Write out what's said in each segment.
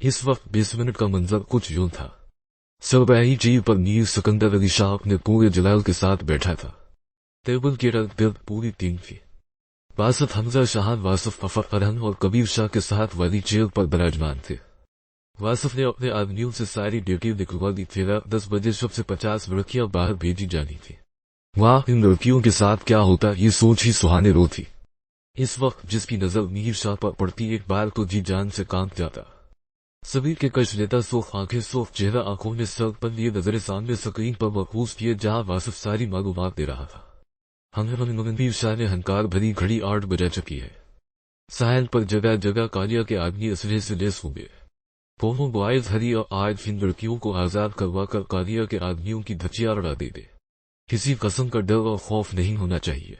इस वक्त 20 मिनट का मंजर कुछ यूं था। सरबराही चीज पर मीर सिकंदर अली शाह अपने पूरे जलाल के साथ बैठा था। टेबल के इर्द गिर्द पूरी टीम थी। बासत हमजा शाह, वासिफ अफर फरहन और कबीर शाह के साथ वाली चेयर पर विराजमान थे। वासिफ ने अपने आदमियों से सारी ड्यूटी निकलवा दी थी। 10 बजे शब से 50 लड़कियां बाहर भेजी जानी थी। वहां इन लड़कियों के साथ क्या होता ये सोच ही सुहाने रो थी। इस वक्त जिसकी नजर मीर शाह पर पड़ती एक बार तो जी जान से कांप जाता। सभी के कश लेता, सोख आंखें सोख चेहरा, आंखों में सरपन लिए नजरें सामने स्क्रीन पर महफूज किए जहां वासिफ सारी मालूमात दे रहा था। मीर शाह ने हंकार भरी घड़ी 8 बजा चुकी है। साहल पर जगह जगह कालिया के आदमी असलहे से लेस हुए। दोनों बुआज हरी और आज इन लड़कियों को आजाद करवाकर कालिया के आदमियों की धचिया उड़ा दे दे। किसी कसम का डर और खौफ नहीं होना चाहिए।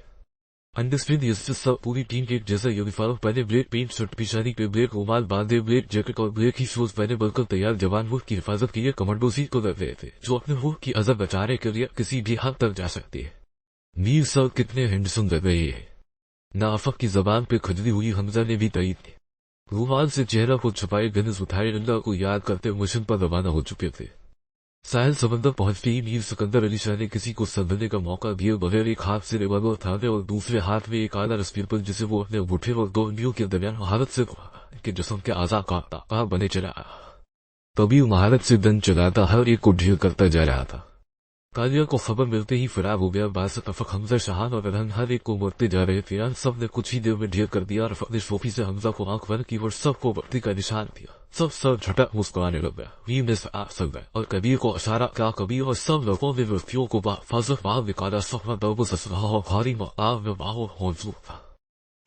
अंडरस्टैंड इससे सब पूरी टीम के एक जैसा यूनिफॉर्म पहने, ब्लेड पेंट शर्ट, पिशानी पे ब्लेड रुमाल बांधे, ब्लेड जैकेट और ब्लेड की शूज पहने बढ़कर तैयार जवान मुल्क की हिफाजत के लिए कमांडो सीट को लग रहे थे, जो अपने मुल्क की अजब बचाने के लिए किसी भी हद तक जा सकती है। मीर सर कितने हैंडसम लग रहे हैं। नाफक की जबान पे खुजली हुई हमजा ने भी तईद की। रुमाल से चेहरा को छुपाए गनज उठाए अल्लाह को याद करते मिशन पर रवाना हो चुके थे। साहिल समंदर पहुंचते ही मीर सिकंदर अली शाह ने किसी को संभलने का मौका दिए बगैर एक हाथ से रिवॉल्वर उठाने और दूसरे हाथ में एक आला रस्पीर जिसे वो अपने अंगूठे और 2 उंगलियों के दरमियान महारत से के जिस्म के आजा का बने चला। तभी महारत से दन चलाता हर एक को ढेर करता जा रहा था। कालिया को खबर मिलते ही फरार हो गया। बासत अफक, हमजा, शाहान और अरहन हर एक को मरते जा रहे थे। सब ने कुछ ही देर में ढेर कर दिया और अपनी शोफी से हमजा को आंख बंद की और सबको वर्दी का निशान दिया। सब झटक मुस्कुराने लग गया। वीर ने आ सक गए और कबीर को इशारा किया। कबीर और सब लोगों ने व्यक्तियों को बाहर निकाला। सफा दबो ससुरा भारी हौसला था।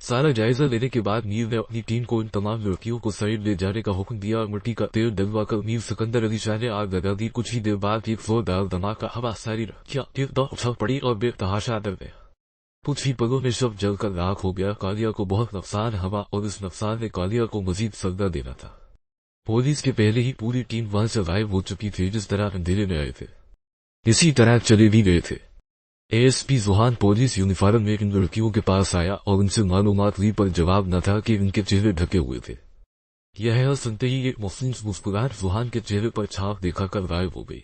सारा जायजा लेने के बाद मीर ने अपनी टीम को इन तमाम लड़कियों को साइड ले जाने का हुक्म दिया और मिट्टी का तेल डलवाकर मीर सिकंदर अली शाह ने आग लगा दी। कुछ ही देर बाद एक जोरदार धमाका, हवा सारी उछल पड़ी और बेतहाशा डर गया। कुछ ही पलों में शव जलकर राख हो गया। कालिया को बहुत नुकसान हुआ और इस नुकसान ने कालिया को मजीद सजदा देना था। पुलिस के पहले ही पूरी टीम वहां से गायब हो चुकी थी। जिस तरह अंधेरे में आए थे इसी तरह चले भी गए थे। एएसपी जुहान पुलिस यूनिफॉर्म में इन लड़कियों के पास आया और उनसे मालूमात ली, पर जवाब न था कि इनके चेहरे ढके हुए थे। यह सुनते ही एक मुस्लिम मुस्कुराहट जुहान के चेहरे पर छाप देखा कर गायब हो गई।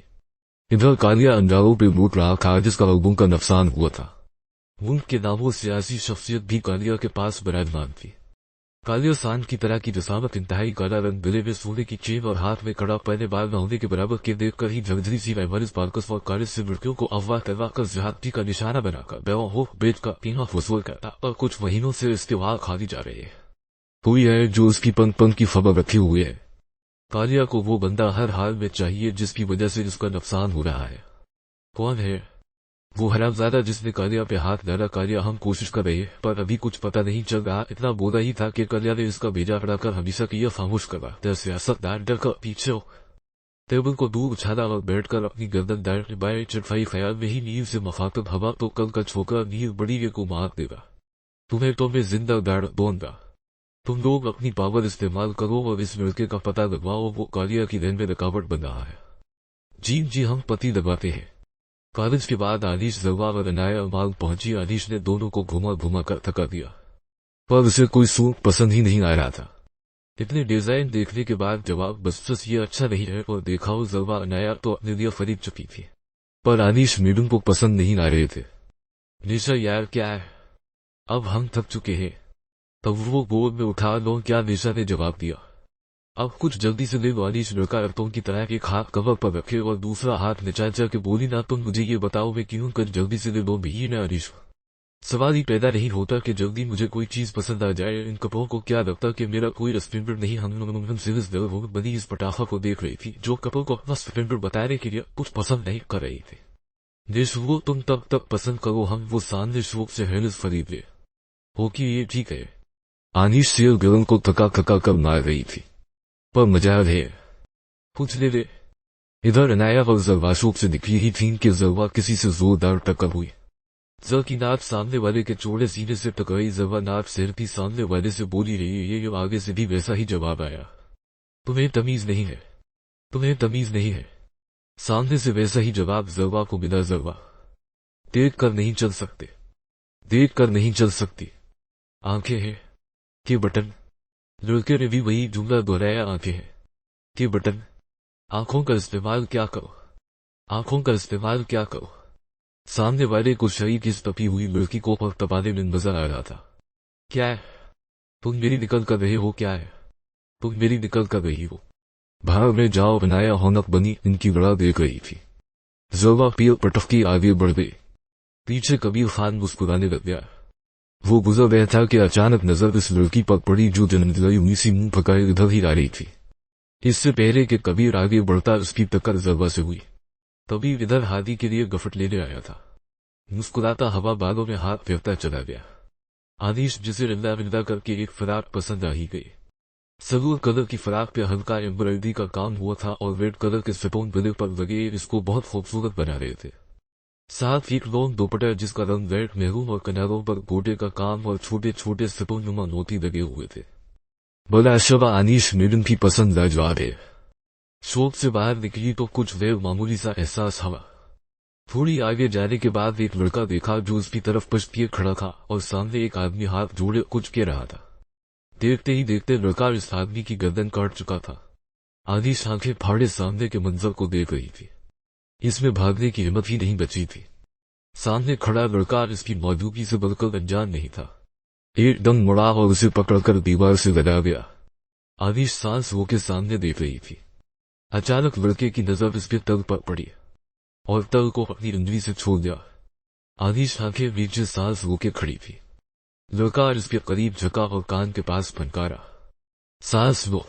इधर कालिया अंजारों पे लूट रहा था जिसका लोगों का नुकसान हुआ था। मुल्क के नामों सियासी शख्सियत भी कालिया के पास विराजमान थी। कालिया सांड की तरह की जसामत, इंतहाई काला रंग, गले में सोने की चेन और हाथ में कड़ा पहने बाल न होने के बराबर के देखकर ही झगझरी सी वाइवरिस बालकस और कालिस से लड़कियों को अगवा करवाकर ज्यादती का निशाना बनाकर बेवकूफ बेच का पीना वसूल करता और कुछ महीनों से इस्तेमाल खाली जा रही है। कोई है जो उसकी पंख की खबर रखी हुई है। कालिया को वो बंदा हर हाल में चाहिए जिसकी वजह से उसका नुकसान हो रहा है। कौन है वो हरामजादा जिसने कालिया पे हाथ डाला? कालिया हम कोशिश कर रहे हैं पर अभी कुछ पता नहीं चल रहा। इतना बोला ही था कि कालिया ने इसका भेजा पड़ाकर हमेशा की यह खामोश करा। सियासतदार डर कर पीछे टेबल को दूर उछाला और बैठकर अपनी गर्दन दाएं बाएं चटफाई, ख्याल में ही नींद से मखातब हवा तो कल का छोकर नींद बड़ी ये को मार देगा। तुम्हें तो मैं जिंदा दाड़ दूंगा। तुम लोग अपनी पावर इस्तेमाल करो और इस लड़के का पता लगवाओ। वो कालिया की रन में रुकावट बन रहा है। जी हम पति दबाते हैं। कॉलेज के बाद आनिश जवाब और अनाया माल पहुंची। आनिश ने दोनों को घुमा घुमा कर थका दिया पर उसे कोई सूट पसंद ही नहीं आ रहा था। इतने डिजाइन देखने के बाद जवाब बस ये अच्छा नहीं है और देखाओ। जवा अनाया तो अपने लिए खरीद चुकी थी पर आनिश मैडम को पसंद नहीं आ रहे थे। निशा यार क्या है, अब हम थक चुके हैं। तब वो गोद में उठा लो क्या? निशा ने जवाब दिया। अब कुछ जल्दी से ले लो। आनिश लड़का अर्थों की तरह एक हाथ कवर पर रखे और दूसरा हाथ निचाचा के बोली ना तुम मुझे ये बताओ मैं क्यों कर जल्दी से ले लो भी ना आनिश। सवाल ही पैदा नहीं होता कि जल्दी मुझे कोई चीज पसंद आ जाए। इन कपड़ों को क्या लगता कि मेरा कोई स्पेंडर नहीं। हम सीरीज बनी इस पटाखा को देख रही थी जो कपड़ों को अपना स्पेंडर बताने के लिए कुछ पसंद नहीं कर रही थी। जिस वो तुम तब तक पसंद करो हम वो सामने शौक से हेलिस खरीद ले हो कि ये ठीक है। आनिश शेर गिरन को थका थका कर मार रही थी पर मजाल है कुछ ले ले। इधर अनाया और जरवा शौक से दिखी ही थी कि जरवा किसी से जोरदार टक्कर हुई। जर की नाक सामने वाले के चौड़े सीने से टकराई। जरवा नाक सिर थी सामने वाले से बोली रही ये आगे से भी वैसा ही जवाब आया। तुम्हें तमीज नहीं है, तुम्हें तमीज नहीं है। सामने से वैसा ही जवाब जरवा को मिला। जरवा देख कर नहीं चल सकते, देख कर नहीं चल सकती। आंखें हैं के बटन। लड़के ने भी वही जुमला दोहराया, आंखें हैं कि बटन, आंखों का इस्तेमाल क्या करो, आंखों का इस्तेमाल क्या करो। सामने वाले को शरीर की तपी हुई लड़की को दबाने में मजा आ रहा था। क्या है, तुम मेरी निकल कर रहे हो, क्या है, तुम मेरी निकल कर रही हो। भाग में जाओ बनाया होनक बनी इनकी बड़ा देख रही थी। जोबा पील पटकी आगे बढ़ गई। पीछे कबीर खान मुस्कुराने लग गया। वो गुजर रहा था कि अचानक नजर इस लड़की पर पड़ी जो जन्मदिलाई उसी मुंह पकाए इधर ही आ रही थी। इससे पहले कि कबीर आगे बढ़ता उसकी टक्कर जरबा से हुई। तभी इधर हादी के लिए गफट लेने आया था। मुस्कुराता हवा बालों में हाथ फेरता चला गया। आदिश जिसे रिंदा रिंदा करके एक फराक पसंद आ ही गई। सरूर कलर की फराक पे हल्का एम्ब्रॉयडरी का काम हुआ था और रेड कलर के सिपोन गले पर लगे इसको बहुत खूबसूरत बना रहे थे। साथ ही एक लॉन्ग दोपट्टा जिसका रंग रेड मेहरून और किनारों पर गोटे का काम और छोटे छोटे सिपोन नुमा मोती लगे हुए थे। बोला शबा अनीश मेडन की पसंद लाजवाब है। शॉप से बाहर निकली तो कुछ गैर मामूली सा एहसास हुआ। थोड़ी आगे जाने के बाद एक लड़का देखा जो उसकी तरफ पश्चिए खड़ा था और सामने एक आदमी हाथ जोड़े कुछ कह रहा था। देखते ही देखते लड़का इस आदमी की गर्दन काट चुका था। आधी आंखें फाड़े सामने के मंजर को देख रही थी। इसमें भागने की हिम्मत ही नहीं बची थी। सामने खड़ा लड़का इसकी मौजूदगी से बिल्कुल अनजान नहीं था। एकदम मुड़ा और उसे पकड़कर दीवार से लगा गया। आधी सांस वो के सामने देख रही थी। अचानक लड़के की नजर इसके तल पर पड़ी और तल को अपनी उंगली से छोड़ दिया। आधी आंखें नीचे सांस रोके खड़ी थी। लड़का इसके करीब झका और कान के पास फनकारा, सांस लो।